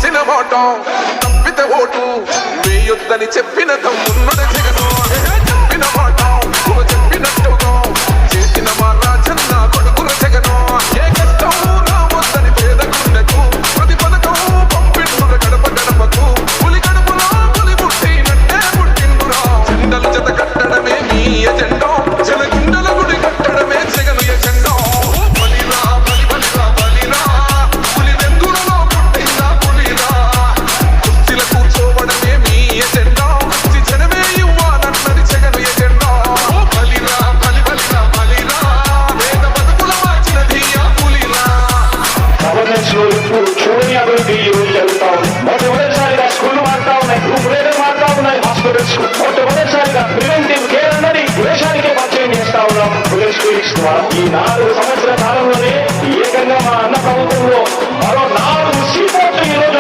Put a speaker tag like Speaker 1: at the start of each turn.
Speaker 1: ఇచ్చిన మాట తప్పితే ఓటు వేయొద్దని చెప్పిన తమ్మున్నద జగను చెప్పిన మాట చెప్పినట్టుగా చేసిన మా రాజన్న కొడుకుల జగను ఏ కష్టం రావద్దని పేద గుండెకు ప్రతి పథకం పంపిండుర గడప గడపకు పులి గడపలో పులి పుట్టినట్టే పుట్టిండురా జెండలు జత కట్టడమే మీ ఎజెండా జనగుండల గుడి కట్టడమే జగను ఎజెండా బలిరా బలి బలిరా బలిరా పులి వెందులలో పుట్టిందా పులిరా కుర్చీల కూర్చోవడమే మీ ఎజెండా జనమే ఇవ్వాలన్నది జగను ఎజెండా బలిరా బలి బలిరా బలిరా వేద బతుకుల మార్చినది ఆ పులిరా
Speaker 2: గవర్నెన్స్ లో ఇప్పుడు చూడని అభివృద్ధి ఈ రోజు జరుగుతా ఉంది. మొట్టమొదటిసారిగా స్కూల్ మారుతా ఉన్నాయి, గ్రూప్ రేటర్ మారుతా ఉన్నాయి, హాస్పిటల్స్ మొట్టమొదటిసారిగా ప్రివెంటివ్ కేర్ అన్నది దేశానికే పరిచయం చేస్తా ఉన్నాం. స్కూల్స్ ద్వారా ఈ 4